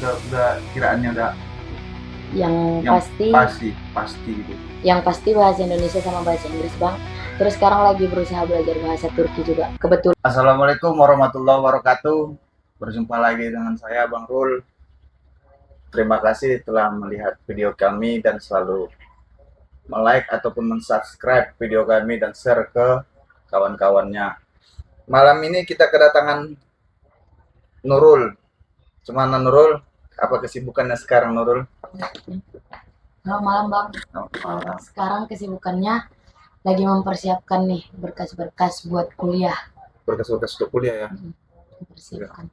udah kiraannya udah Yang yang pasti pasti gitu. yang pasti bahasa Indonesia sama bahasa Inggris, Bang. Terus sekarang lagi berusaha belajar bahasa Turki juga. Kebetulan. Assalamualaikum warahmatullahi wabarakatuh. Berjumpa lagi dengan saya Bang Rul. Terima kasih telah melihat video kami dan selalu like ataupun mensubscribe video kami dan share ke kawan-kawannya. Malam ini kita kedatangan Nurul. Cuman Nurul, apa kesibukannya sekarang Nurul? Selamat malam, Bang. Sekarang kesibukannya lagi mempersiapkan nih berkas-berkas buat kuliah. Berkas-berkas untuk kuliah ya. Mempersiapkan.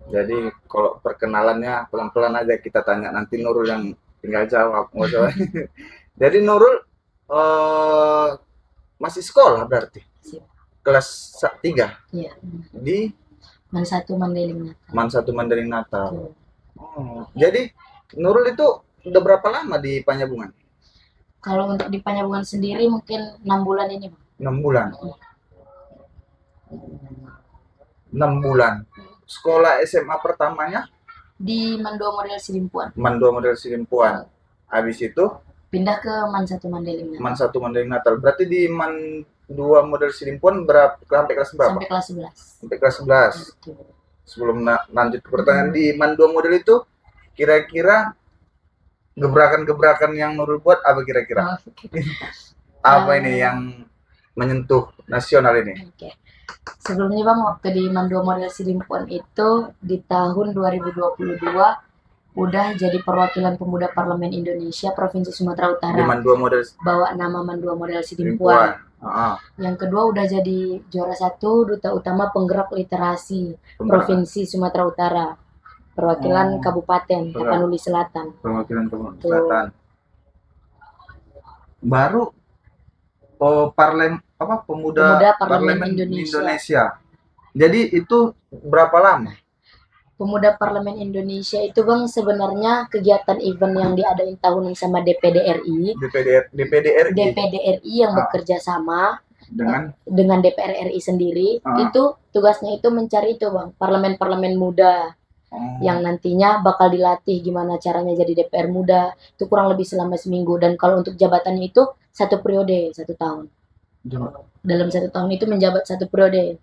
Jadi kalau perkenalannya pelan-pelan aja kita tanya, nanti Nurul yang tinggal jawab. Jadi Nurul masih sekolah berarti? Siap. Kelas 3 Iya. di Man 1 Mandailing Natal. Man 1 Mandarin Natal. Tuh. Jadi Nurul itu udah berapa lama di Panjabungan? Kalau untuk di Panjabungan sendiri mungkin 6 bulan ini, Bang. 6 bulan. 6 bulan. Sekolah SMA pertamanya Di Man 2 Model Silimpuan. Man 2 Model Silimpuan. Habis itu Pindah ke Man 1 Mandailing Natal. Man 1 Mandarin Natal. Berarti di Man 2 Model Silimpuan sampai kelas berapa? Sampai kelas 11. Sampai kelas 11. Betul. Sebelum lanjut ke pertanyaan, di Man 2 Model itu kira-kira gebrakan-gebrakan yang Nurul buat apa kira-kira? Apa ini yang menyentuh nasional ini? Oke. Sebelumnya, Bang, waktu di Man 2 Model Silimpuan itu di tahun 2022 udah jadi perwakilan pemuda Parlemen Indonesia Provinsi Sumatera Di Utara. Man 2 Model Bawa nama Man 2 Model Silimpuan. Silimpuan. Yang kedua udah jadi juara 1 duta utama penggerak literasi Provinsi Sumatera Utara. Perwakilan Kabupaten Tapanuli Selatan. Perwakilan Tapanuli Selatan. Baru pemuda Parlemen Indonesia. Jadi itu berapa lama? Pemuda Parlemen Indonesia itu, Bang, sebenarnya kegiatan event yang diadain tahunan sama DPD RI yang bekerja sama dengan DPR RI sendiri. Itu tugasnya itu mencari itu, Bang, parlemen-parlemen muda yang nantinya bakal dilatih gimana caranya jadi DPR muda. Itu kurang lebih selama seminggu, dan kalau untuk jabatannya itu 1 periode 1 tahun. Dalam 1 tahun itu menjabat 1 periode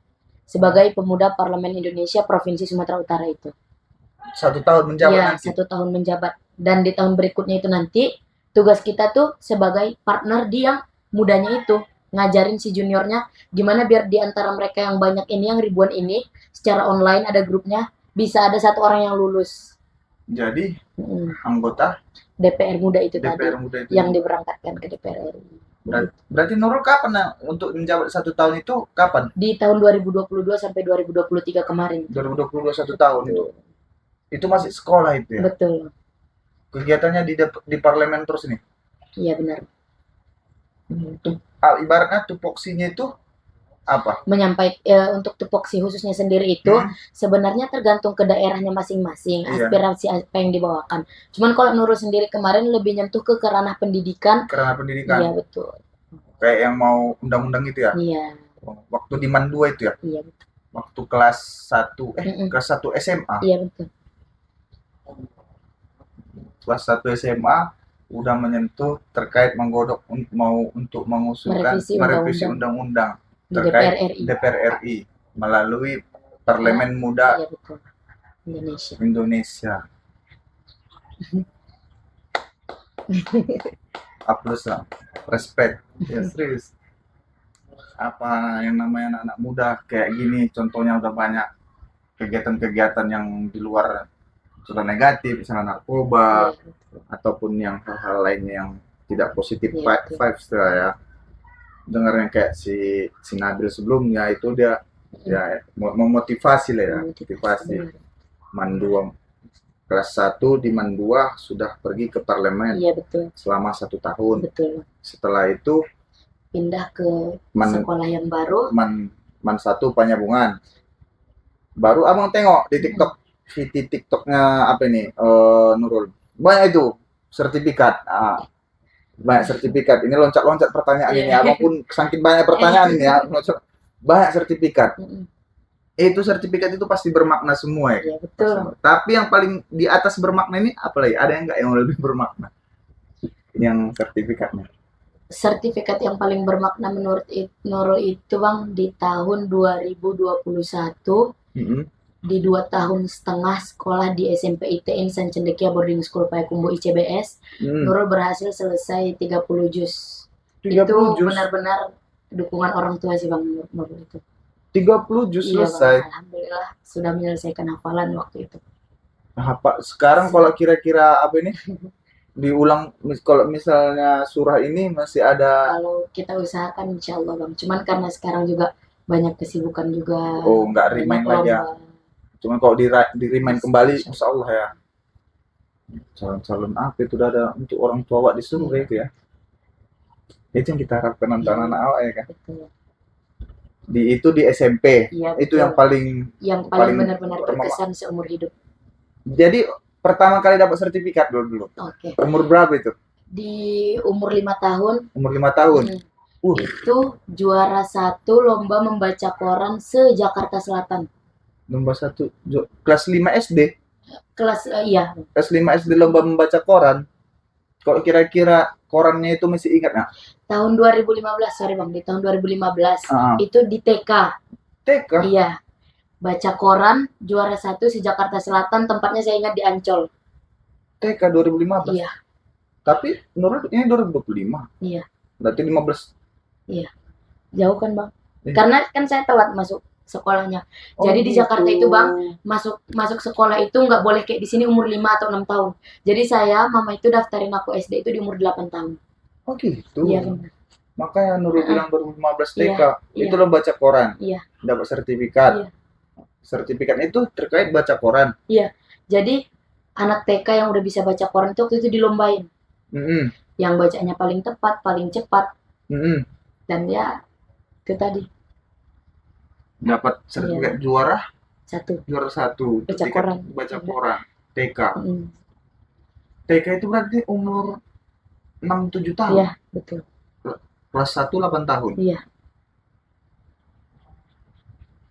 sebagai pemuda Parlemen Indonesia Provinsi Sumatera Utara itu. 1 tahun menjabat ya, nanti? 1 tahun menjabat. Dan di tahun berikutnya itu nanti, tugas kita tuh sebagai partner di yang mudanya itu. Ngajarin si juniornya, gimana biar di antara mereka yang banyak ini, yang ribuan ini, secara online ada grupnya, bisa ada 1 orang yang lulus. Jadi, anggota DPR muda itu DPR tadi, muda itu yang diberangkatkan ke DPR RI. Berarti Nurul kapan untuk menjabat 1 tahun itu kapan? Di tahun 2022 sampai 2023 kemarin. 2022 1 tahun itu. Itu masih sekolah itu ya? Betul. Kegiatannya di parlemen terus nih? Iya, benar. Ibaratnya tupoksinya itu apa? Untuk tupoksi khususnya sendiri itu sebenarnya tergantung ke daerahnya masing-masing, aspirasi apa yang dibawakan. Cuman kalau Nurul sendiri kemarin lebih nyentuh ke ranah pendidikan. Ke ranah pendidikan? Iya, betul. Kayak yang mau undang-undang itu ya? Iya. Waktu di Man 2 itu ya? Iya, betul. Waktu kelas 1 SMA? Iya, betul. Kelas 1 SMA udah menyentuh terkait menggodok untuk mengusulkan merevisi undang-undang terkait DPR RI melalui Parlemen Muda Indonesia. Plus lah, respect. Ya, serius. Apa yang namanya anak-anak muda kayak gini, contohnya udah banyak kegiatan-kegiatan yang di luar sudah negatif, misalnya narkoba ataupun yang hal-hal lainnya yang tidak positif vibes ya. Dengar yang kayak si Nabil sebelumnya itu dia ya memotivasi lah ya, motivasi. Man 2 kelas 1 di Man 2 sudah pergi ke parlemen. Iya, betul. Selama 1 tahun. Betul. Setelah itu pindah ke sekolah yang baru. Man 1 Panjabungan. Baru abang tengok di TikToknya apa ini Nurul. Banyak itu sertifikat. Banyak sertifikat. Ini loncat-loncat pertanyaan ini. Abang pun saking banyak pertanyaan ini ya. Banyak sertifikat. itu sertifikat itu pasti bermakna semua ya. Iya betul. Tapi yang paling di atas bermakna ini apa lagi? Ada yang nggak yang lebih bermakna? Yang sertifikatnya. Sertifikat yang paling bermakna menurut Nurul itu Bang di tahun 2021 Mm-mm. di 2 tahun setengah sekolah di SMP ITN San Cendekia Boarding School Payakumbuh ICBS, Nurul berhasil selesai 30 juz. 30 Itu juz. benar-benar dukungan orang tua sih Bang Nurul itu. 30 juz Iya selesai. Bang, alhamdulillah sudah menyelesaikan hafalan waktu itu. Nah, Pak, sekarang kalau kira-kira apa ini diulang, kalau misalnya surah ini masih ada. Kalau kita usahakan insya Allah Bang. Cuman karena sekarang juga banyak kesibukan juga, Oh, nggak banyak remind lagi ya. lomba. Cuma kalau di remind kembali, insya Allah ya. Calon-calon apa itu udah ada untuk orang tua awak disuruh Iya. itu ya. Itu yang kita harapkan Iya, anak-anak awak ya kan. betul. Itu di SMP. Iya, Itu betul. yang paling Paling benar-benar berkesan seumur hidup. Jadi pertama kali dapat sertifikat dulu. Oke. Umur berapa itu? Di umur 5 tahun. Umur 5 tahun. Itu juara 1 lomba membaca koran se-Jakarta Selatan. Lomba 1 kelas 5 SD. Iya. Kelas 5 SD lomba membaca koran. Kalau kira-kira korannya itu masih ingat nggak? Tahun 2015, sorry Bang, di tahun 2015 itu di TK. TK? Iya. Baca koran juara 1 se-Jakarta Selatan, tempatnya saya ingat di Ancol. TK 2015. Iya. Tapi menurut ini 2025. Iya. Berarti 15. Iya. Jauh kan Bang? Karena kan saya telat masuk sekolahnya. Jadi di gitu. Jakarta itu Bang, masuk sekolah itu nggak boleh kayak di sini umur 5 atau 6 tahun. Jadi mama itu daftarin aku SD itu di umur 8 tahun. Oh gitu. Iya benar. Makanya Nurul bilang 2015 TK. Iya. Itu lo baca koran. Iya. Dapat sertifikat. Iya. Sertifikat itu terkait baca koran. Iya. Jadi anak TK yang udah bisa baca koran itu waktu itu dilombain. Yang bacanya paling tepat, paling cepat. Dan ya itu tadi. Dapat sertifikat juara 1. Juara 1 Baca koran. Baca koran TK. Mm. TK itu berarti umur 6-7 tahun. Iya, betul. Kelas 1 8 tahun. Iya.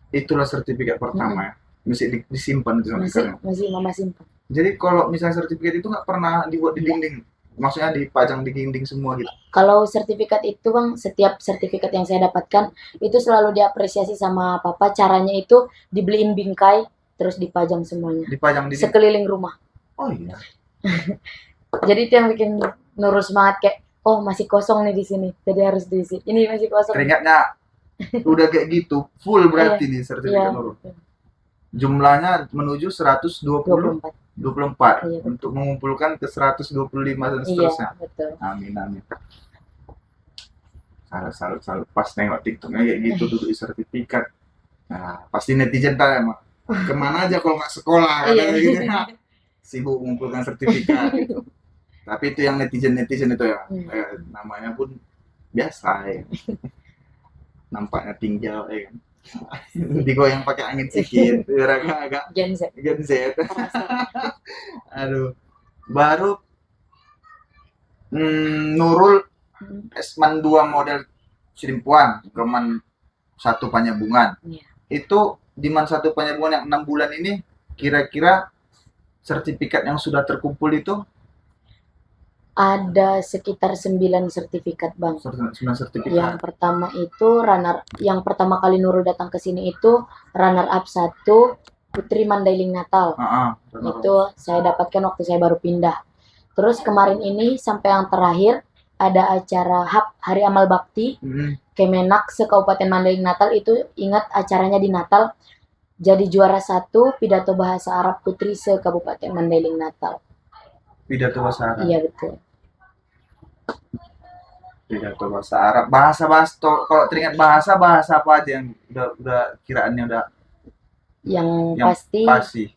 Itulah sertifikat pertama ya. Masih disimpan di sana. Masih mama simpan. Jadi kalau misalnya sertifikat itu nggak pernah dibuat di dinding. Maksudnya dipajang di dinding semua gitu. Kalau sertifikat itu Bang, setiap sertifikat yang saya dapatkan itu selalu diapresiasi sama papa. Caranya itu dibeliin bingkai terus dipajang semuanya. Dipajang di sekeliling rumah. Oh iya. Jadi itu yang bikin Nurul semangat kayak, oh masih kosong nih di sini, jadi harus diisi. Ini masih kosong. Teringatnya udah kayak gitu, full berarti nih sertifikat Nurul. Jumlahnya menuju 124. Iya, untuk mengumpulkan ke 125 dan seterusnya. Iya, betul. Amin. Salut. Pas nengok TikToknya kayak gitu duduk di sertifikat. Nah, pasti netizen tanya, kemana aja kalau nggak sekolah? Gitu. Sibuk mengumpulkan sertifikat gitu. Tapi itu yang netizen itu ya, namanya pun biasa ya. Nampaknya tinggal ya kan. Digoyang pakai angin sedikit, biar agak Gen Z. Aduh, baru Nurul Esman 2 model Sirimpuan, Keman 1 Panyabungan. Itu di Man 1 Panyabungan yang 6 bulan ini, kira-kira sertifikat yang sudah terkumpul itu ada sekitar 9 sertifikat Bang. 9 sertifikat. Yang pertama itu yang pertama kali Nurul datang ke sini itu runner up 1 Putri Mandailing Natal. Itu saya dapatkan waktu saya baru pindah. Terus kemarin ini sampai yang terakhir ada acara HAP Hari Amal Bakti Kemenak se-Kabupaten Mandailing Natal. Itu ingat acaranya di Natal. Jadi juara 1 pidato bahasa Arab Putri se-Kabupaten Mandailing Natal. Pidato bahasa Arab. Iya betul. Pidato bahasa Arab. Bahasa kalau teringat bahasa apa aja yang udah kiraannya udah yang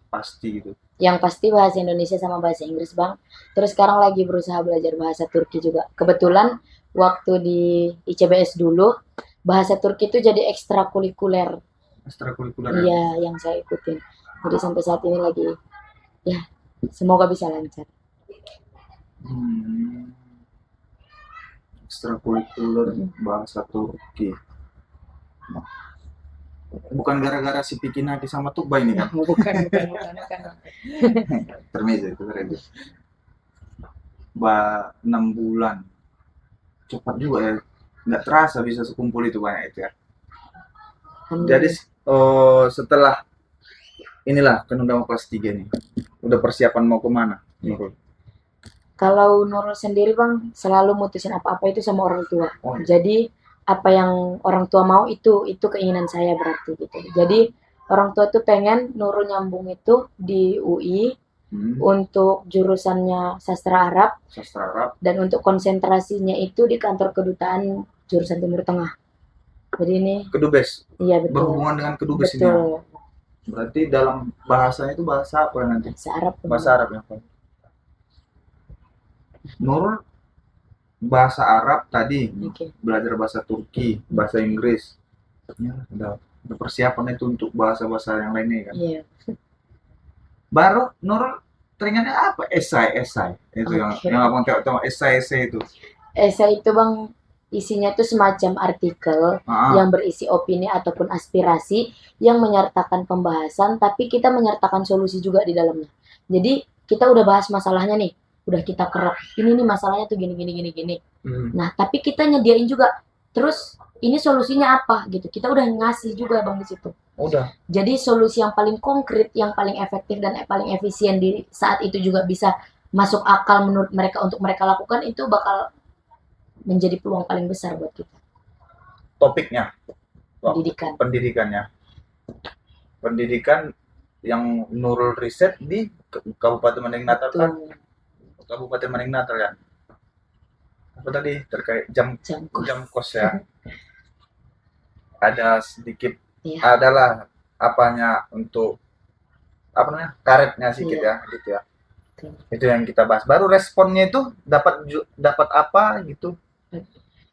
pasti gitu. Yang pasti bahasa Indonesia sama bahasa Inggris Bang. Terus sekarang lagi berusaha belajar bahasa Turki juga. Kebetulan waktu di ICBS dulu bahasa Turki itu jadi ekstrakurikuler. Iya, yang saya ikutin. Jadi sampai saat ini lagi ya semoga bisa lancar. Ekstrakurikuler bahasa Turki. Bukan gara-gara si Piki Naki sama Tukba ini kan? Bukan. Termeja itu keren. 6 bulan. Cepat juga ya. Nggak terasa bisa sekumpul itu banyak itu ya. Jadi setelah inilah kan udah mau kelas 3 nih. Udah persiapan mau kemana? Nurul? Kalau Nurul sendiri bang selalu mutusin apa-apa itu sama orang tua. Oh, Jadi apa yang orang tua mau itu keinginan saya berarti gitu. Jadi orang tua tuh pengen Nurul nyambung itu di UI untuk jurusannya sastra Arab sastra Arab. dan untuk konsentrasinya itu di kantor kedutaan jurusan Timur Tengah. Jadi ini Kedubes. iya betul. Berhubungan dengan kedubes ini. Betul. Berarti dalam bahasanya itu bahasa apa nanti? Bahasa Arab. Bahasa Arab ya. Nurul bahasa Arab tadi, Oke. belajar bahasa Turki, bahasa Inggris. Ya, udah persiapan itu untuk bahasa-bahasa yang lainnya kan. Iya. Baru Nurul teringatnya apa? Esai itu Oke. yang abang tengok esai itu. Esai itu bang isinya itu semacam artikel yang berisi opini ataupun aspirasi yang menyertakan pembahasan, tapi kita menyertakan solusi juga di dalamnya. Jadi kita udah bahas masalahnya nih, udah kita kerok. Ini nih masalahnya tuh gini. Nah, tapi kita nyediain juga. Terus ini solusinya apa gitu. Kita udah ngasih juga bang di situ. Udah. Jadi solusi yang paling konkret, yang paling efektif dan paling efisien di saat itu juga bisa masuk akal menurut mereka untuk mereka lakukan itu bakal menjadi peluang paling besar buat kita. Topiknya Pendidikan. Pendidikan yang Nurul riset di Kabupaten Maneng Natal kan? Kabupaten Maneng Natal ya. Apa tadi terkait jam kos ya. Ada sedikit adalah apanya untuk apa namanya karetnya sedikit ya gitu ya. Itu yang kita bahas. Baru responnya itu dapat apa gitu.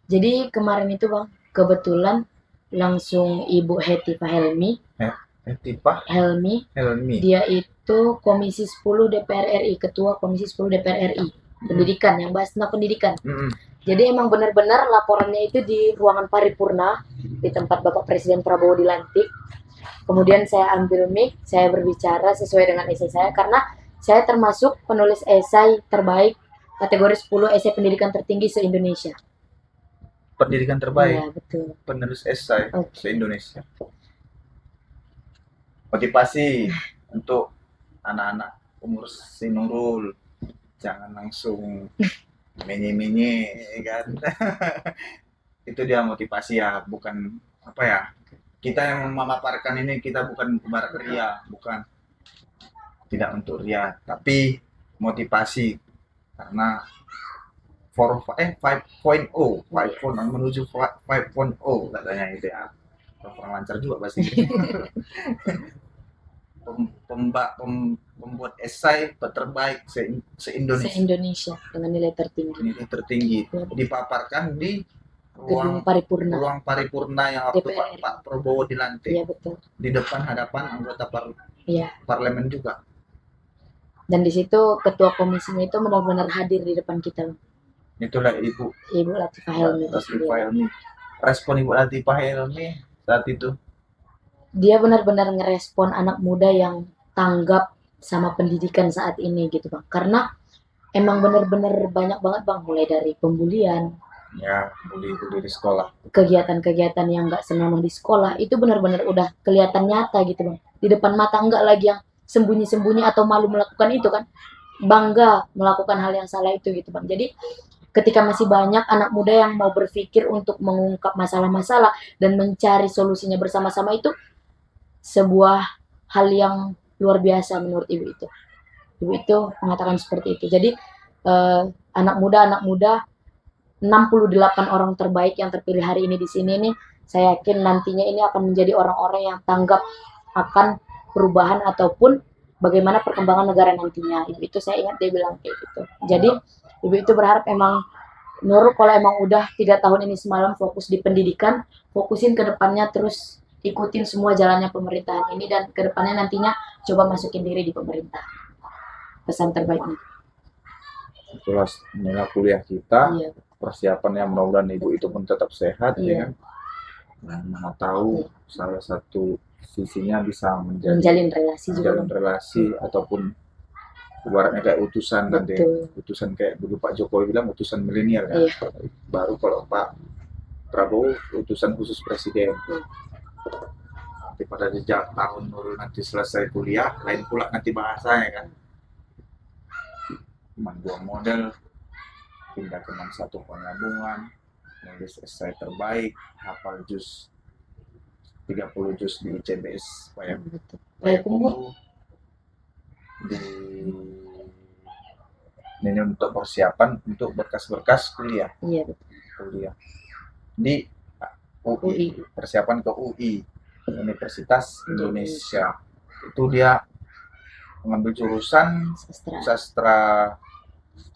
Jadi kemarin itu bang kebetulan langsung Ibu Hetifah Helmi. Dia itu Komisi 10 DPR RI, Ketua Komisi 10 DPR RI. Pendidikan, yang bahas tentang pendidikan. Jadi emang benar-benar laporannya itu di ruangan paripurna di tempat Bapak Presiden Prabowo dilantik. Kemudian saya ambil mic, saya berbicara sesuai dengan esai saya karena saya termasuk penulis esai terbaik kategori 10 esai pendidikan tertinggi se-Indonesia. Pendidikan terbaik? Iya, betul. Penulis esai se-Indonesia. Motivasi untuk anak-anak umur si Nurul, jangan langsung menye-menye kan. Itu dia motivasi ya, bukan apa ya, kita yang memaparkan ini kita bukan ibarat ria, bukan, tidak untuk ria, tapi motivasi karena 5.0 menuju 5.0 katanya gitu ya. Kurang lancar juga pasti. Pembuat esai terbaik se-Indonesia dengan nilai tertinggi. Dipaparkan di ruang paripurna yang waktu Pak Prabowo dilantik. Iya, betul. Di depan hadapan anggota parlemen juga. Dan di situ ketua komisinya itu benar-benar hadir di depan kita. Itulah Ibu Latifah Helmi. Respon Ibu Latifah Helmi saat itu? Dia benar-benar ngerespon anak muda yang tanggap sama pendidikan saat ini gitu bang. Karena emang benar-benar banyak banget bang, mulai dari pembulian. Ya, bully di sekolah. Kegiatan-kegiatan yang nggak senonoh di sekolah itu benar-benar udah kelihatan nyata gitu bang. Di depan mata, nggak lagi yang sembunyi-sembunyi atau malu melakukan itu kan. Bangga melakukan hal yang salah itu gitu bang. Jadi ketika masih banyak anak muda yang mau berpikir untuk mengungkap masalah-masalah dan mencari solusinya bersama-sama, itu sebuah hal yang luar biasa menurut ibu itu. Ibu itu mengatakan seperti itu. Jadi anak muda 68 orang terbaik yang terpilih hari ini di sini nih, saya yakin nantinya ini akan menjadi orang-orang yang tanggap akan perubahan ataupun bagaimana perkembangan negara nantinya. Ibu itu saya ingat dia bilang kayak gitu. Jadi ibu itu berharap emang Nurul kalau emang udah 3 tahun ini semalam fokus di pendidikan, fokusin ke depannya, terus ikutin semua jalannya pemerintahan ini, dan ke depannya nantinya coba masukin diri di pemerintah. Pesan terbaiknya. Itulah nilai kuliah kita, persiapannya mudah-mudahan ibu itu pun tetap sehat, ya kan? Nah, mana tahu salah satu sisinya bisa menjalin relasi juga menjalin Bang. relasi ataupun ibaratnya kayak utusan nanti, Betul. utusan kayak dulu Pak Jokowi bilang utusan milenial kan. Iya. Baru kalau Pak Prabowo utusan khusus presiden. Nanti pada jejak tahun Nurul nanti selesai kuliah, lain pula nanti bahasanya kan. Cuman dua model, pindah ke satu penggabungan, nulis esai terbaik, hafal juz 30 juz di ICBS Betul. Payakumbuh di ini untuk persiapan untuk berkas-berkas kuliah. Iya betul. Kuliah di UI, UI. persiapan ke UI, Universitas Indonesia. Itu dia mengambil jurusan sastra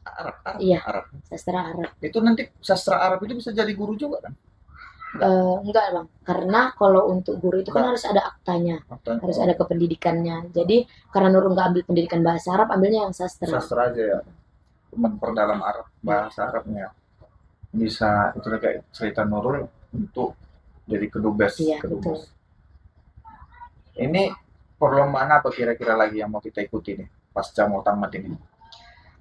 Arab. Iya. Arab. Sastra Arab. Itu nanti sastra Arab itu bisa jadi guru juga kan? Enggak Bang, karena kalau untuk guru itu kan harus ada aktanya, harus ada kependidikannya. Jadi karena Nurul nggak ambil pendidikan bahasa Arab, ambilnya yang sastra. Sastra aja ya, memperdalam Arab, bahasa Arabnya. Bisa itu kayak cerita Nurul untuk jadi kedubes. Iya, kedubes. Ini perlombaan apa kira-kira lagi yang mau kita ikuti nih pasca mau tamat ini?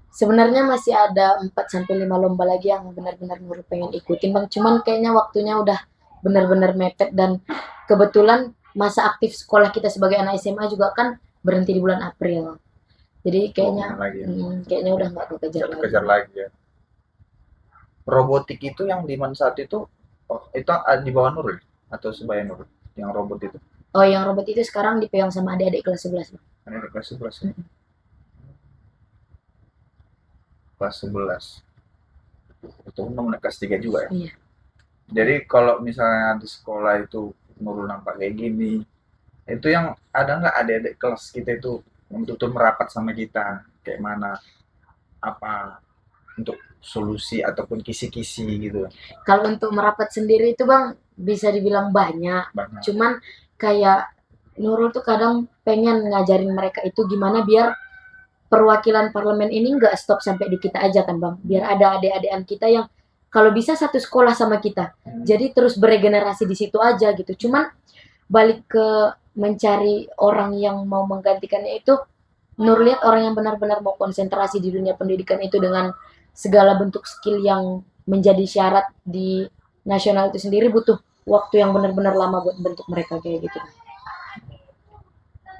Sebenarnya masih ada 4-5 lomba lagi yang benar-benar Nurul pengen ikutin Bang. Cuman kayaknya waktunya udah benar-benar mepet dan kebetulan masa aktif sekolah kita sebagai anak SMA juga kan berhenti di bulan April. Jadi kayaknya kayaknya udah nggak kekejar lagi ya. Robotik itu yang di Mansat itu di bawah Nurul atau sebaya Nurul yang robot itu? Oh, yang robot itu sekarang dipegang sama adik-adik kelas 11 Bang. Adik kelas 11. Kelas 11 itu nomor kelas 3 juga ya? Iya. Jadi kalau misalnya di sekolah itu Nurul nampak kayak gini, itu yang ada nggak adik-adik kelas kita itu untuk merapat sama kita kayak mana, apa untuk solusi ataupun kisi-kisi gitu? Kalau untuk merapat sendiri itu Bang bisa dibilang banyak. Cuman kayak Nurul tuh kadang pengen ngajarin mereka itu gimana biar perwakilan parlemen ini nggak stop sampai di kita aja kan Bang. Biar ada adik-adikan kita yang kalau bisa satu sekolah sama kita. Jadi terus beregenerasi di situ aja gitu. Cuman balik ke mencari orang yang mau menggantikannya itu, Nur lihat orang yang benar-benar mau konsentrasi di dunia pendidikan itu dengan segala bentuk skill yang menjadi syarat di nasional itu sendiri butuh waktu yang benar-benar lama buat bentuk mereka kayak gitu.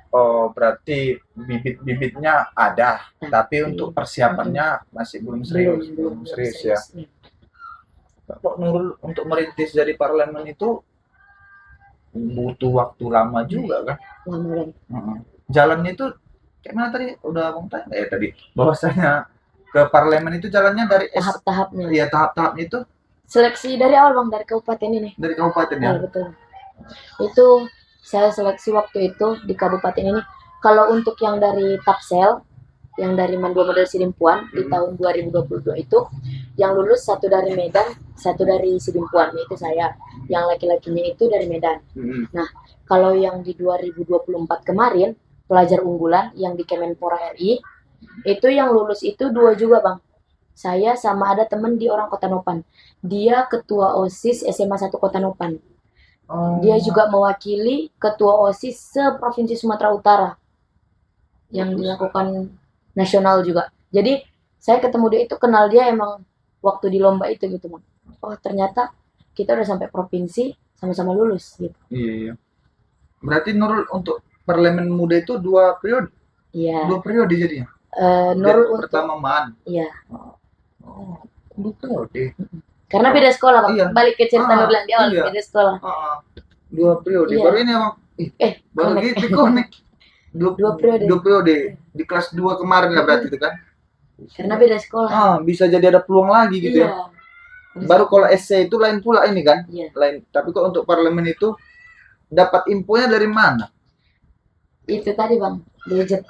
Oh, berarti bibit-bibitnya ada, tapi untuk persiapannya masih belum serius ya. Kok Nurul untuk merintis dari parlemen itu butuh waktu lama juga kan? Lama banget. Jalannya itu kayak mana tadi? Udah Bang tanya ya tadi bahwasanya ke parlemen itu jalannya dari tahap-tahapnya. Iya, tahap-tahapnya itu seleksi dari awal Bang, dari kabupaten ini. Dari kabupaten ya? Iya, betul. Itu saya seleksi waktu itu di kabupaten ini. Kalau untuk yang dari Tapsel, yang dari Mandua Model Sidimpuan di tahun 2022 itu, yang lulus satu dari Medan, satu dari Sidimpuan, yaitu saya. Yang laki-lakinya itu dari Medan. Nah, kalau yang di 2024 kemarin, pelajar unggulan yang di Kemenpora RI, itu yang lulus itu 2 juga Bang. Saya sama ada temen di orang Kota Nopan. Dia ketua OSIS SMA 1 Kota Nopan. Dia juga mewakili ketua OSIS se-Provinsi Sumatera Utara yang dilakukan nasional juga. Jadi saya ketemu dia itu, kenal dia emang waktu di lomba itu gitu Bang. Oh ternyata kita udah sampai provinsi sama-sama lulus gitu. Iya. Berarti Nurul untuk parlemen muda itu 2 periode? Iya. 2 periode jadinya? Nurul untuk pertama MAN? Iya. Oh, 2 periode. Karena beda sekolah Bang. Iya. Balik ke cerita Nurul di awal, beda sekolah. 2 periode. Iya. Baru ini emang baru gitu konek. 2 periode. Di kelas 2 kemarin lah berarti itu kan? Karena beda sekolah. Bisa jadi ada peluang lagi gitu ya. Baru kalau SC itu lain pula ini kan? Iya. Lain. Tapi kok untuk parlemen itu dapat infonya dari mana? Itu tadi Bang, gadget.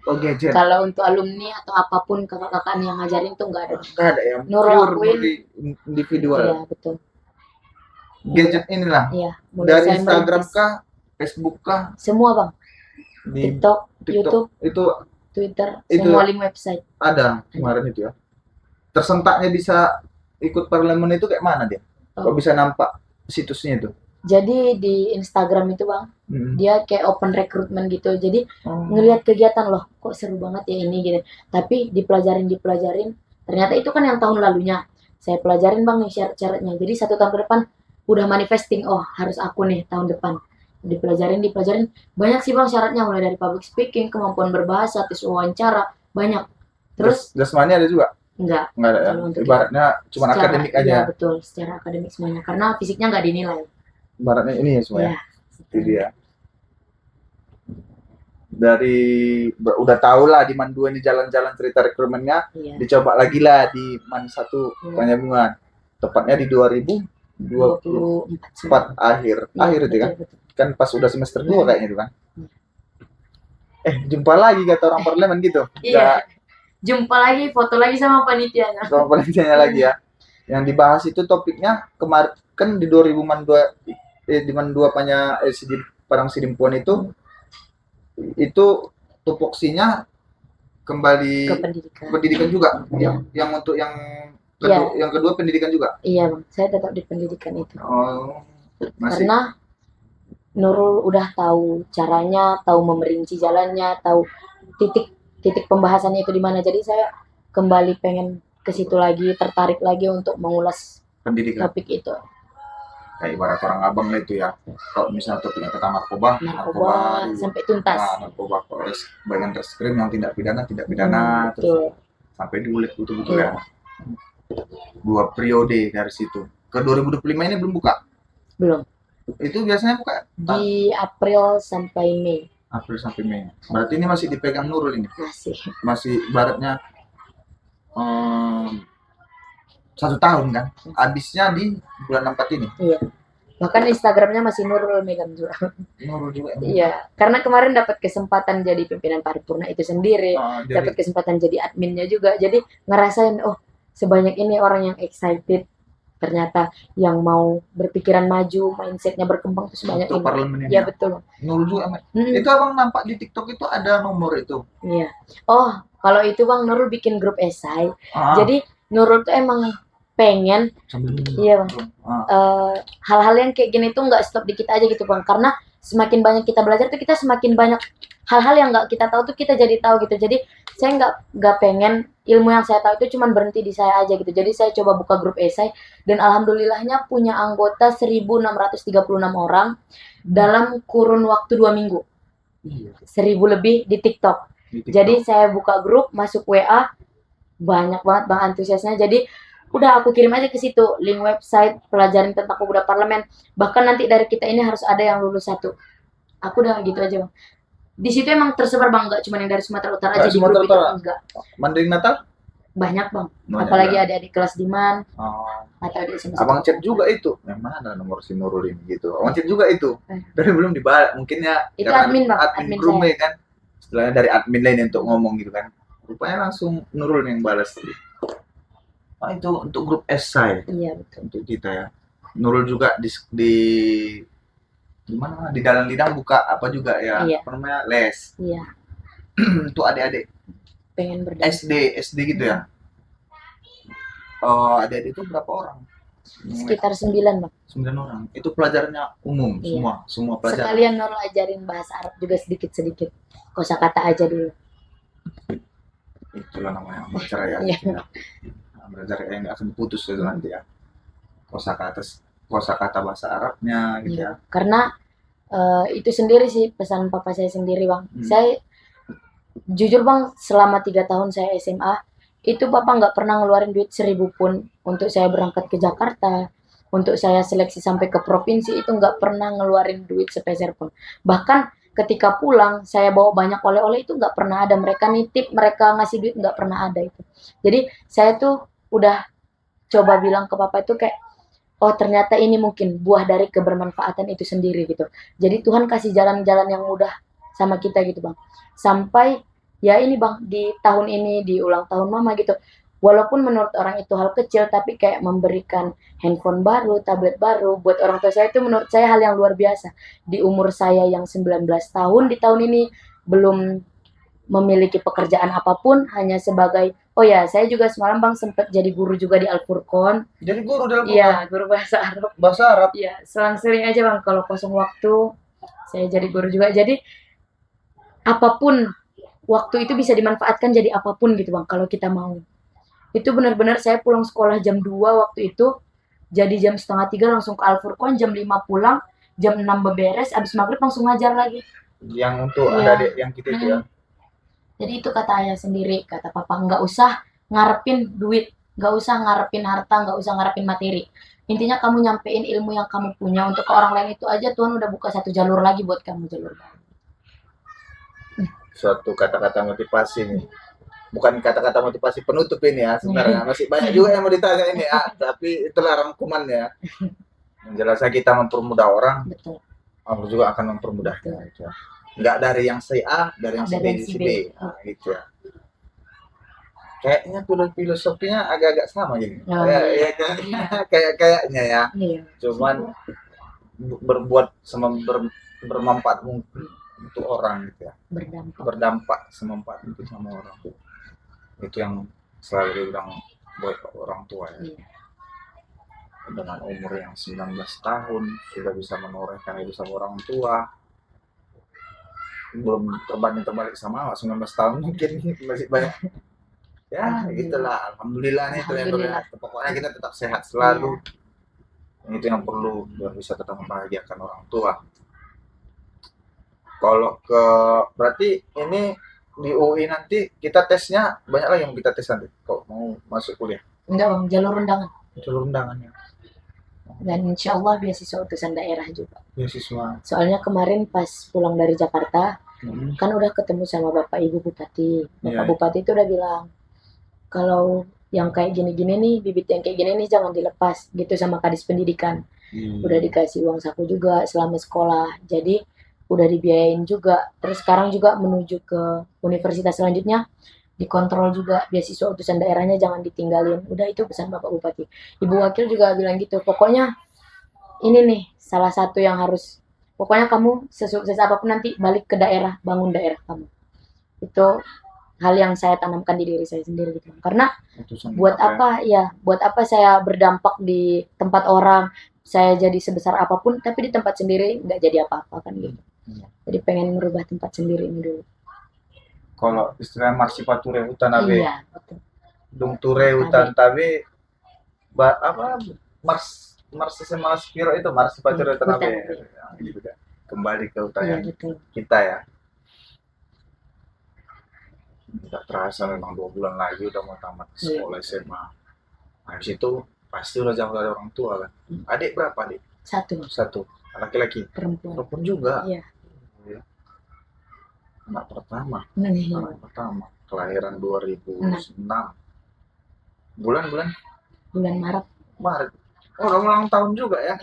Oh, gadget. Kalau untuk alumni atau apapun kakak-kakak yang ngajarin tuh nggak ada. Nggak ada ya. Nurul individual. Iya, betul. Gadget inilah. Iya. Dari Instagram kah, Facebook kah? Semua Bang. Di TikTok, YouTube, itu Twitter, itu semua link website. Ada kemarin itu ya. Tersentaknya bisa ikut parlemen itu kayak mana dia? Kok bisa nampak situsnya itu? Jadi di Instagram itu bang, dia kayak open recruitment gitu. Jadi Oh. ngelihat kegiatan loh, kok seru banget ya ini gitu. Tapi dipelajarin. Ternyata itu kan yang tahun lalunya. Saya pelajarin bang nih syarat-syaratnya. Jadi 1 tahun ke depan udah manifesting. Oh harus aku nih tahun depan. Dipelajarin. Banyak sih bang syaratnya. Mulai dari public speaking, kemampuan berbahasa, tes wawancara. Banyak. Terus Jasmani ada juga? enggak. Nggak ada ya? Kalau untuk Ibaratnya cuma secara, akademik iya aja. betul, secara akademik semuanya. Karena fisiknya nggak dinilai. Ibaratnya ini ya semua ya. Iya. Itu dia. Udah tahu lah di Man 2 ini jalan-jalan cerita rekrutmennya, Iya. dicoba lagi lah di Man 1 Penyambungan. Tepatnya di 2024 akhir. Iya, Akhir itu kan. betul. Kan pas udah semester 2 kayaknya itu kan. Jumpa lagi kata orang parlemen gitu. Iya. Jumpa lagi, foto lagi sama panitianya. Sama panitianya lagi ya. Yang dibahas itu topiknya kemarin kan di 2002 di Man 2 Parang Sidimpuan itu tupoksinya kembali Ke pendidikan. pendidikan juga. Yang untuk yang kedua, yang kedua pendidikan juga. Iya bang, saya tetap di pendidikan itu. Oh, masih. Karena Nurul udah tahu caranya, tahu memerinci jalannya, tahu titik pembahasannya itu di mana. Jadi saya kembali pengen ke situ lagi, tertarik lagi untuk mengulas pendidikan topik itu. Kayak ibarat orang abang lah itu ya. Kalau misalnya topiknya tentang narkoba sampai tuntas. Narkoba Polres bagian reskrim yang tindak pidana terus sampai diulik betul-betul ya. 2 periode dari situ. Ke 2025 ini belum buka? Belum. Itu biasanya buka di April sampai Mei. April sampai Mei. Berarti ini masih dipegang Nurul ini? Masih ibaratnya 1 tahun kan? Habisnya di bulan 4 ini? Iya. Bahkan Instagramnya masih Nurul megang juga. Nurul juga? Iya. Karena kemarin dapat kesempatan jadi pimpinan paripurna itu sendiri. Dapat kesempatan jadi adminnya juga. Jadi ngerasain, oh sebanyak ini orang yang excited. Ternyata yang mau berpikiran maju, mindsetnya berkembang itu sebanyak untuk ini. Parlemen ini. Iya betul. Nurul juga. Itu abang nampak di TikTok itu ada nomor itu. Iya. Oh, kalau itu bang Nurul bikin grup esai. Jadi Nurul tuh emang pengen, iya bang. Hal-hal yang kayak gini tuh nggak stop di kita aja gitu bang. Karena semakin banyak kita belajar tuh kita semakin banyak hal-hal yang nggak kita tahu tuh kita jadi tahu gitu. Jadi saya nggak pengen ilmu yang saya tahu itu cuma berhenti di saya aja gitu. Jadi saya coba buka grup esai dan alhamdulillahnya punya anggota 1.636 orang dalam kurun waktu 2 minggu. 1.000 lebih di TikTok. Jadi saya buka grup, masuk WA, banyak banget bang antusiasnya. Jadi udah aku kirim aja ke situ link website, pelajarin tentang pemuda parlemen. Bahkan nanti dari kita ini harus ada yang lulus 1. Aku udah gitu aja bang. Di situ emang tersebar bang, nggak cuma yang dari Sumatera Utara aja di grup itu, enggak. Mandarin Natal? Banyak bang. Apalagi adik-adik kelas di Man. Atau adik abang chat juga itu. Yang mana nomor si Nurul ini gitu. Abang chat juga itu. Tapi belum dibalas. Mungkin ya. Itu admin bang. Admin saya kan. Setelahnya dari admin lain untuk ngomong gitu kan. Rupanya langsung Nurul yang balas. Itu untuk grup esai. Iya betul. Untuk kita ya. Nurul juga di gimana di dalam lidang buka apa juga ya. Apa namanya les. Iya. Untuk adik-adik. Pengen SD gitu ya. Adik-adik itu berapa orang? Sekitar 9 bang. 9 orang. Itu pelajarannya umum semua pelajaran. Sekalian Nurul ajarin bahasa Arab juga sedikit-sedikit. Kosakata aja dulu. Itulah namanya belajar ya. Belajar yang nggak akan putus itu nanti ya. Kosakata bahasa Arabnya gitu ya. Karena itu sendiri sih pesan papa saya sendiri bang. Saya jujur bang, selama 3 tahun saya SMA itu papa nggak pernah ngeluarin duit 1.000 pun untuk saya berangkat ke Jakarta, untuk saya seleksi sampai ke provinsi, itu nggak pernah ngeluarin duit sepeser pun. Bahkan ketika pulang saya bawa banyak oleh-oleh itu nggak pernah ada. Mereka nitip, mereka ngasih duit, nggak pernah ada itu. Jadi saya tuh udah coba bilang ke papa itu kayak, oh ternyata ini mungkin buah dari kebermanfaatan itu sendiri gitu. Jadi Tuhan kasih jalan-jalan yang mudah sama kita gitu bang. Sampai ya ini bang, di tahun ini, di ulang tahun mama gitu. Walaupun menurut orang itu hal kecil, tapi kayak memberikan handphone baru, tablet baru, buat orang tua saya itu menurut saya hal yang luar biasa. Di umur saya yang 19 tahun di tahun ini, belum memiliki pekerjaan apapun, hanya sebagai, Oh ya, saya juga semalam Bang sempat jadi guru juga di Al Furqon. Jadi guru dalam Iya, guru bahasa Arab. bahasa Arab. Iya, selang-seling aja Bang kalau kosong waktu saya jadi guru juga. Jadi apapun waktu itu bisa dimanfaatkan jadi apapun gitu Bang kalau kita mau. Itu benar-benar saya pulang sekolah jam 2 waktu itu, jadi jam setengah 3 langsung ke Al Furqon, jam 5 pulang, jam 6 beberes, abis maghrib langsung ngajar lagi. Yang untuk Iya. adik yang kita itu ya. Jadi itu kata ayah sendiri, kata papa, nggak usah ngarepin duit, nggak usah ngarepin harta, nggak usah ngarepin materi. Intinya kamu nyampein ilmu yang kamu punya untuk ke orang lain itu aja Tuhan udah buka satu jalur lagi buat kamu, jalur baru. Suatu kata-kata motivasi nih. Bukan kata-kata motivasi penutup ini ya sebenarnya. Masih banyak juga yang mau ditanya ini ya, tapi itulah rangkumannya. Menjelaskan kita mempermudah orang, Betul. Allah juga akan mempermudahnya. Betul. Gitu. Nggak dari yang si A, dari yang si B, Dari yang si si B. B. Nah, gitu ya. Kayaknya filosofinya agak-agak sama gini. Oh, Ya, kayaknya ya. Iya. Cuman berbuat bermanfaat mungkin untuk orang gitu ya. Berdampak semampat mungkin sama orang. Itu yang selalu dibilang buat orang tua ya. Iya. Dengan umur yang 19 tahun sudah bisa menorehkan hidup sama orang tua, belum terbalik sama 19 tahun mungkin masih banyak ya gitulah. Alhamdulillah nih itu yang pokoknya kita tetap sehat selalu. Iya. Itu yang perlu biar bisa tetap membahagiakan orang tua. Kalau berarti ini di UI nanti kita tesnya banyak lagi yang kita tes nanti kalau mau masuk kuliah. Enggak Bang, jalur undangan. Jalur undangannya. Dan insya Allah beasiswa utusan daerah juga. Beasiswa. Soalnya kemarin pas pulang dari Jakarta, kan udah ketemu sama Bapak Ibu Bupati. Bapak Bupati itu udah bilang, kalau yang kayak gini-gini nih, bibit yang kayak gini nih jangan dilepas gitu sama Kadis Pendidikan. Udah dikasih uang saku juga selama sekolah. Jadi udah dibiayain juga. Terus sekarang juga menuju ke universitas selanjutnya, dikontrol juga beasiswa utusan daerahnya jangan ditinggalin. Udah itu pesan Bapak Bupati. Ibu Wakil juga bilang gitu. Pokoknya ini nih salah satu yang harus, pokoknya kamu sesukses apapun nanti balik ke daerah, bangun daerah kamu. Itu hal yang saya tanamkan di diri saya sendiri gitu. Karena buat apa saya berdampak di tempat orang, saya jadi sebesar apapun tapi di tempat sendiri nggak jadi apa-apa kan gitu. Jadi pengen merubah tempat sendiri ini dulu. Kalau istilah marsipature hutan abe. Iya, betul. Dung ture hutan tabe apa Mars Piro itu marsipature hutan abe. Gitu kan. Kembali ke hutan yang kita ya. Tidak terasa memang 2 bulan lagi udah mau tamat sekolah SMA. Habis itu pasti udah jauh dari orang tua kan. Adik berapa adik? Satu. Laki-laki. Perempuan juga. Iya. Anak pertama. Kelahiran 2006. Bulan Maret. Oh, udah ulang tahun juga ya.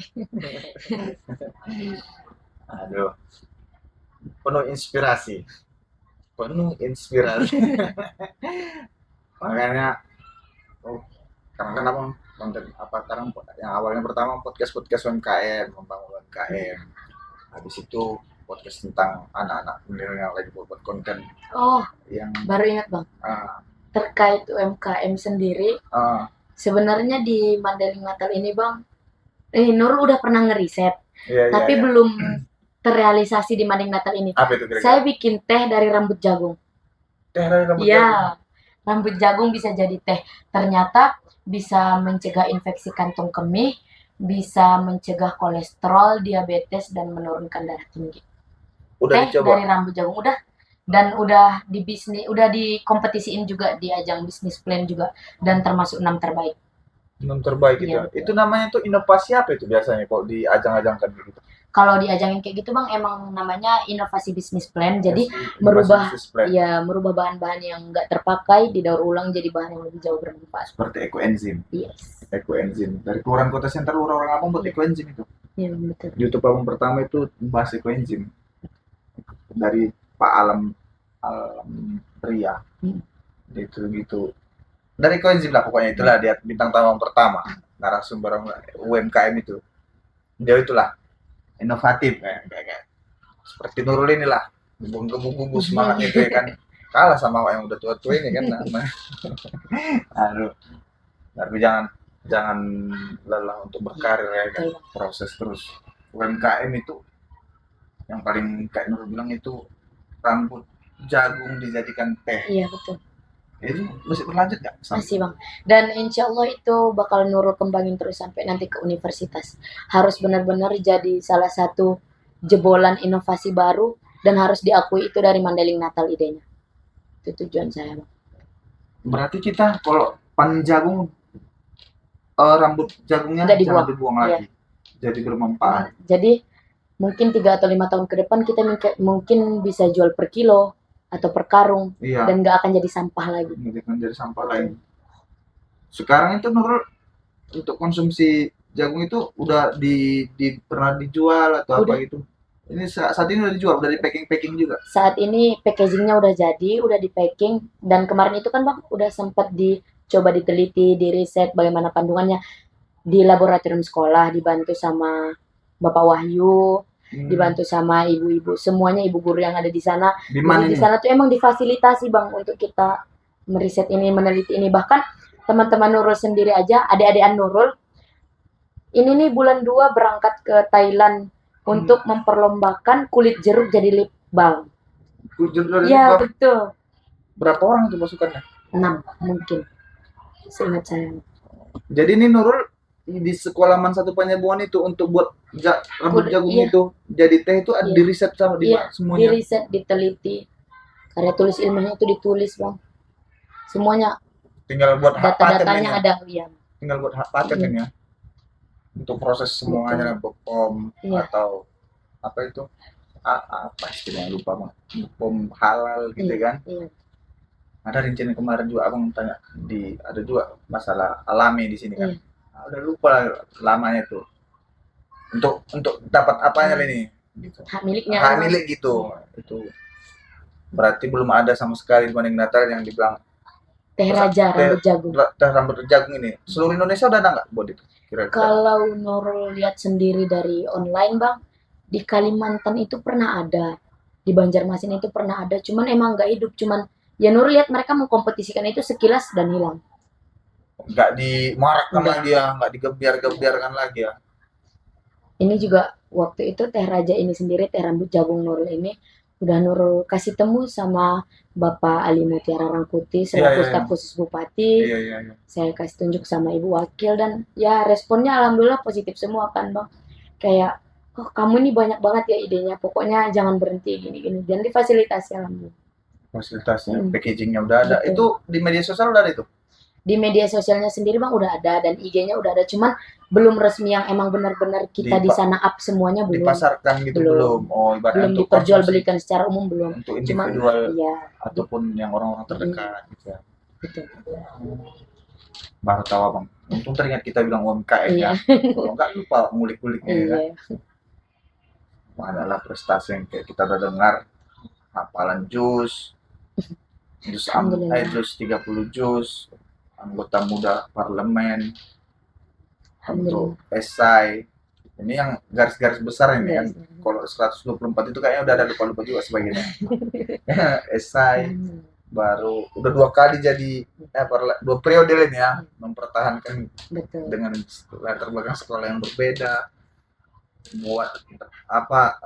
Aduh. Penuh inspirasi. Makanya kenapa konten apa sekarang yang awalnya pertama podcast UMKM, membangun UMKM. Habis itu podcast tentang anak-anak milenial lagi buat konten. Oh, yang baru ingat Bang. Terkait UMKM sendiri. Sebenarnya di Mandailing Natal ini Bang, Nurul udah pernah ngeriset, tapi belum terrealisasi di Mandailing Natal ini. Apa itu kira-kira? Saya bikin teh dari rambut jagung. Teh dari rambut jagung? Iya, rambut jagung bisa jadi teh. Ternyata bisa mencegah infeksi kantung kemih, bisa mencegah kolesterol, diabetes, dan menurunkan darah tinggi. Udah teh dicoba? Dari rambut jagung udah. Dan udah dikompetisiin juga di ajang bisnis plan juga, dan termasuk 6 terbaik. 6 terbaik gitu. Ya, itu namanya tuh inovasi apa itu biasanya kalau di ajang-ajangkan gitu? Kalau diajangin kayak gitu Bang, emang namanya inovasi bisnis plan. Jadi merubah bahan-bahan yang nggak terpakai didaur ulang jadi bahan yang lebih jauh bermanfaat. Seperti ekoenzim. Yes. Ekoenzim. Dari Kelurahan Kota Sentral orang Abang buat ekoenzim itu. Iya, betul. YouTube Abang pertama itu bahas ekoenzim. Dari Pak Alam Ria. Gitu. Dari ekoenzim lah pokoknya, itulah dia bintang tamu pertama. Narasumber UMKM itu. Dia itulah inovatif kayak seperti Nurul inilah bumbu semangat itu ya kan. kalah sama awak yang udah tua-tua ini kan. Aduh, tapi jangan jangan lelah untuk berkarir ya kan, Betul. proses terus. UMKM itu yang paling kayak Nur bilang itu rambut jagung dijadikan teh, Iya betul. itu masih berlanjut nggak Masih bang. Dan insya Allah itu bakal Nurul kembangin terus sampai nanti ke universitas. Harus benar-benar jadi salah satu jebolan inovasi baru dan harus diakui itu dari Mandailing Natal idenya. Itu tujuan saya bang. berarti kita kalau panen jagung, rambut jagungnya Nggak jangan dibuang. dibuang Iya. lagi, jadi bermanfaat. Jadi mungkin 3 atau 5 tahun ke depan kita mungkin bisa jual per kilo atau per karung Iya, dan nggak akan jadi sampah lagi. jadi sampah lain. Sekarang itu menurut untuk konsumsi jagung itu udah pernah dijual atau apa Udah. gitu? Ini saat ini udah dijual, udah di packing juga. Saat ini packagingnya udah jadi, udah di packing dan kemarin itu kan bang udah sempat dicoba diteliti, di riset bagaimana kandungannya di laboratorium sekolah dibantu sama Bapak Wahyu, dibantu sama ibu-ibu semuanya ibu guru yang ada di sana. Di mana Jadi di ini? sana tuh emang difasilitasi bang untuk kita meriset ini, meneliti ini. Bahkan teman-teman Nurul sendiri aja, adik-adikan Nurul, ini nih bulan 2 berangkat ke Thailand untuk memperlombakan kulit jeruk jadi lip balm. Iya betul. Berapa orang itu pasukannya? 6 mungkin, seingat saya. Jadi ini Nurul di sekolah Mansatu Panyabuan itu untuk buat rambut jagung Iya. itu jadi teh itu ada Iya. di riset sama di Iya, semuanya. di riset, diteliti. Karya tulis ilmiahnya itu ditulis bang. Semuanya Tinggal buat hak paten data-datanya ini. ada ya. Tinggal buat hak paten Iya. ini ya. Untuk proses semuanya BPOM Iya. atau apa itu? Apa istilahnya lupa mah. BPOM halal gitu Iya. kan. Iya. Ada rencana kemarin juga abang tanya ada juga masalah alami di sini kan. Iya. Udah lupa lamanya tuh. Untuk dapat apanya ini gitu. Hak miliknya. Hak milik gitu. Itu berarti belum ada sama sekali dibanding Natal yang dibilang Teh Raja rambut jagung. teh rambut jagung ini. Seluruh Indonesia udah ada nggak buat itu? Kira-kira. Kalau Nurul lihat sendiri dari online bang, di Kalimantan itu pernah ada, di Banjarmasin itu pernah ada, cuman emang nggak hidup, cuman ya Nurul lihat mereka mengkompetisikan itu sekilas dan hilang. Nggak dimarakkan Nggak. lagi ya, nggak digebiar-gebiarkan lagi ya. Ini juga waktu itu Teh Raja ini sendiri, teh rambut jagung Nurul ini udah Nurul kasih temu sama Bapak Ali Mutiara Rangkuti selaku staf khusus Bupati. Iya. Saya kasih tunjuk sama Ibu Wakil dan ya responnya alhamdulillah positif semua kan bang. Kayak oh kamu ini banyak banget ya idenya, pokoknya jangan berhenti gini-gini dan difasilitasi alhamdulillah. Fasilitasnya, packagingnya udah ada. Betul. Itu di media sosial udah ada itu. Di media sosialnya sendiri bang udah ada dan IG-nya udah ada, cuman belum resmi yang emang benar-benar kita di sana up semuanya belum. Dipasarkan gitu belum. Oh, ibaratnya belum diperjualbelikan secara umum belum. Untuk individual iya, ataupun yang orang-orang terdekat gitu ya. betul. Baru tahu bang. Untung teringat kita bilang UMKM ya. Kalau nggak lupa ngulik-nguliknya ya. Iya. Adalah prestasi yang kayak kita udah dengar, hafalan jus 30 jus, anggota muda parlemen, untuk esai. Ini yang garis-garis besar ini kan. Kalau 124 itu kayaknya udah ada lupa-lupa juga sebagainya. Esai baru udah 2 kali jadi 2 periode ini ya, mempertahankan. Betul. Dengan latar belakang sekolah yang berbeda, buat apa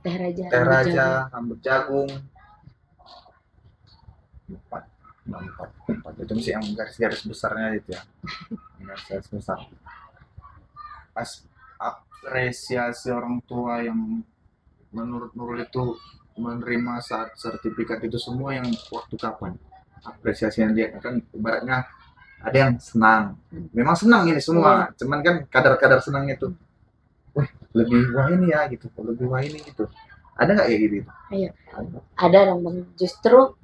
teh raja rambut jagung 4 itu mesti yang garis-garis besarnya itu ya. Garis besar. Apresiasi orang tua yang menurut Nurul itu menerima saat sertifikat itu semua yang waktu kapan? Apresiasi yang dia kan ibaratnya ada yang senang. Memang senang ini semua, cuman kan kadar-kadar senangnya itu lebih wah ini ya gitu, lebih wah ini gitu. Ada nggak kayak gitu? Iya. Ada dong bang. Justru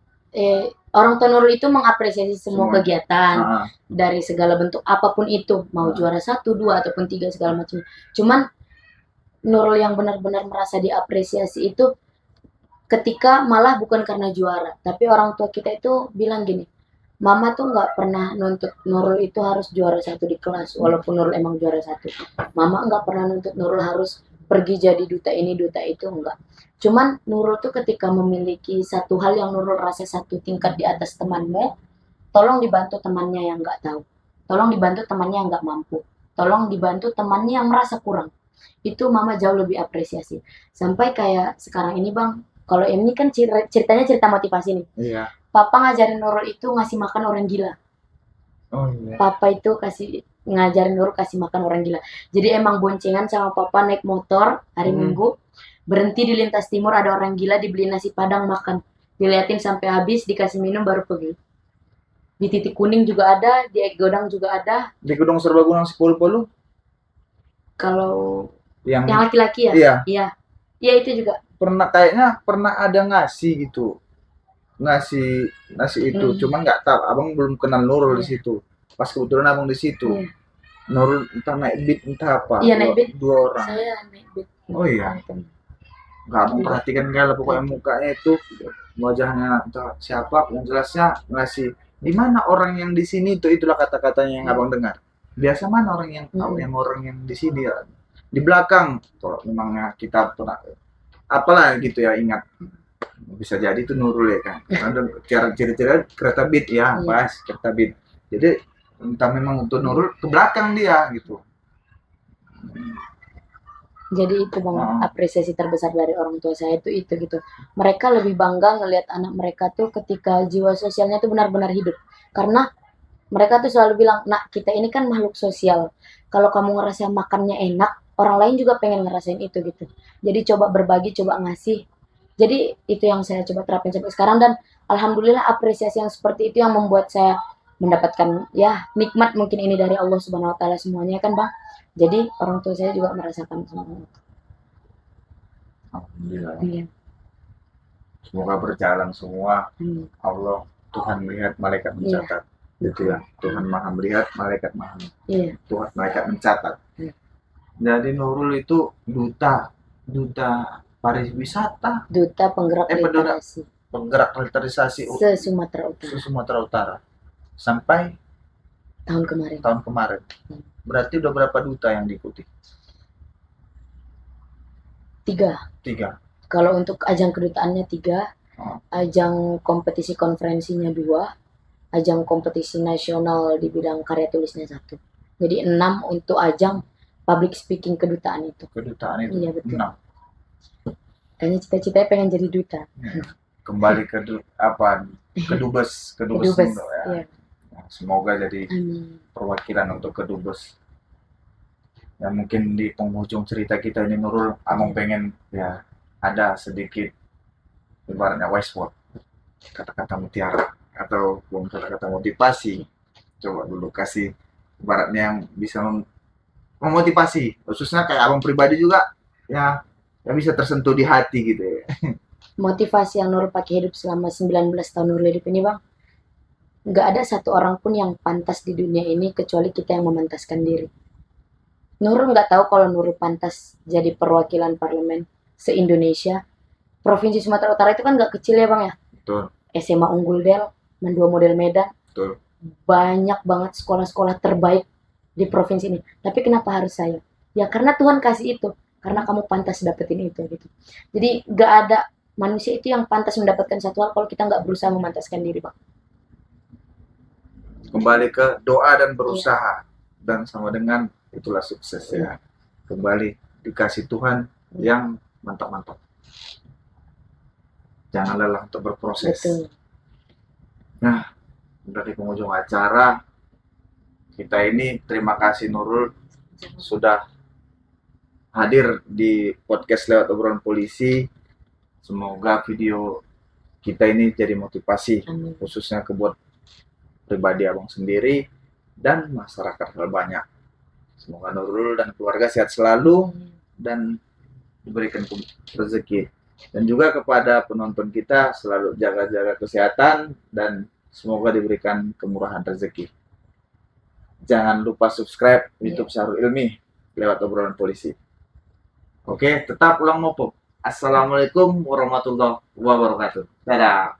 orang tua Nurul itu mengapresiasi semua kegiatan dari segala bentuk apapun itu, mau juara 1, 2 ataupun 3 segala macam. Cuman Nurul yang benar-benar merasa diapresiasi itu ketika malah bukan karena juara, tapi orang tua kita itu bilang gini, Mama tuh nggak pernah nuntut Nurul itu harus juara 1 di kelas, walaupun Nurul emang juara 1. Mama nggak pernah nuntut Nurul harus pergi jadi duta ini duta itu, enggak. Cuman Nurul tuh ketika memiliki satu hal yang Nurul rasa satu tingkat di atas temanmu, tolong dibantu temannya yang nggak tahu, tolong dibantu temannya yang nggak mampu, tolong dibantu temannya yang merasa kurang. Itu mama jauh lebih apresiasi. Sampai kayak sekarang ini bang, kalau ini kan ceritanya cerita motivasi nih. Iya. Papa ngajarin Nurul itu ngasih makan orang gila. Oh iya. Papa itu ngajarin Nurul kasih makan orang gila. Jadi emang boncengan sama papa naik motor hari Minggu, berhenti di lintas timur ada orang gila, dibeli nasi padang makan, diliatin sampai habis, dikasih minum baru pergi. Di Titik Kuning juga ada, di Ek Godang juga ada. Di Gedung Serbaguna 10 Kalau yang yang laki-laki ya? Iya. Iya. Iya itu juga. Kayaknya pernah ada ngasih gitu. Nasi itu, cuman nggak tahu, abang belum kenal Nurul di situ. Pas kebetulan abang di situ, Nurul entah naik beat entah apa. Iya naik beat. Dua orang. Saya naik beat. Oh iya. Nggak abang perhatikan kali pokoknya mukanya itu, wajahnya entah siapa, yang jelasnya ngasih. Di mana orang yang di sini itulah kata-katanya yang abang dengar. Biasa mana orang yang tahu yang orang yang di sini ya. Di belakang, kalau memangnya kita pernah apalah gitu ya ingat. Bisa jadi itu Nurul ya kan. Ada ciri-ciri kereta beat ya, pas kereta beat. Jadi entah memang untuk Nurul ke belakang dia gitu. Jadi itu bang, apresiasi terbesar dari orang tua saya itu gitu. Mereka lebih bangga ngelihat anak mereka tuh ketika jiwa sosialnya tuh benar-benar hidup. Karena mereka tuh selalu bilang, nak kita ini kan makhluk sosial. Kalau kamu ngerasa makannya enak, orang lain juga pengen ngerasain itu gitu. Jadi coba berbagi, coba ngasih. Jadi itu yang saya coba terapin sampai sekarang, dan alhamdulillah apresiasi yang seperti itu yang membuat saya mendapatkan ya nikmat mungkin ini dari Allah Subhanahu Wa Taala semuanya kan bang. Jadi orang tua saya juga merasakan semua itu. Alhamdulillah. Iya. Semoga berjalan semua. Allah, Tuhan melihat, malaikat mencatat. Gitu ya. Tuhan maha melihat, malaikat maha. Tuhan, malaikat mencatat. Jadi Nurul itu duta pariwisata. Duta penggerak literasi. Penggerak literasi se-Sumatera Utara. Sampai tahun kemarin. Berarti udah berapa duta yang diikuti? 3. Kalau untuk ajang kedutaannya 3, ajang kompetisi konferensinya 2, ajang kompetisi nasional di bidang karya tulisnya 1. Jadi 6 untuk ajang public speaking kedutaan itu. Iya betul. 6. Kayaknya cita-citanya pengen jadi duta. Kembali ke kedubes ya. Iya. Semoga jadi perwakilan untuk kedubes. Ya mungkin di penghujung cerita kita ini Nurul, abang pengen ya ada sedikit ibaratnya wise word, kata-kata mutiara atau kata-kata motivasi. Coba dulu kasih ibaratnya yang bisa memotivasi, khususnya kayak abang pribadi juga ya yang bisa tersentuh di hati gitu ya. Motivasi yang Nurul pakai hidup selama 19 tahun Nurul hidup ini bang, nggak ada satu orang pun yang pantas di dunia ini kecuali kita yang memantaskan diri. Nurul nggak tahu kalau Nurul pantas jadi perwakilan parlemen se-Indonesia. Provinsi Sumatera Utara itu kan nggak kecil ya bang ya. Betul. SMA Unggul Del, Mendua Model Medan. Betul. Banyak banget sekolah-sekolah terbaik di provinsi ini. Tapi kenapa harus saya? Ya karena Tuhan kasih itu. Karena kamu pantas dapetin itu gitu. Jadi nggak ada manusia itu yang pantas mendapatkan satu hal kalau kita nggak berusaha memantaskan diri bang. Kembali ke doa dan berusaha. Dan sama dengan itulah sukses ya. Kembali dikasih Tuhan yang mantap-mantap. Jangan lelah untuk berproses. Betul. Nah, dari penghujung acara kita ini terima kasih Nurul sudah hadir di podcast lewat obrolan polisi. Semoga video kita ini jadi motivasi. Amin. Khususnya buat pribadi abang sendiri dan masyarakat banyak. Semoga Nurul dan keluarga sehat selalu dan diberikan rezeki. Dan juga kepada penonton kita selalu jaga-jaga kesehatan dan semoga diberikan kemurahan rezeki. Jangan lupa subscribe YouTube Syahrul Ilmi lewat obrolan polisi. Oke, tetap ulang mopo. Assalamualaikum warahmatullahi wabarakatuh. Dadah.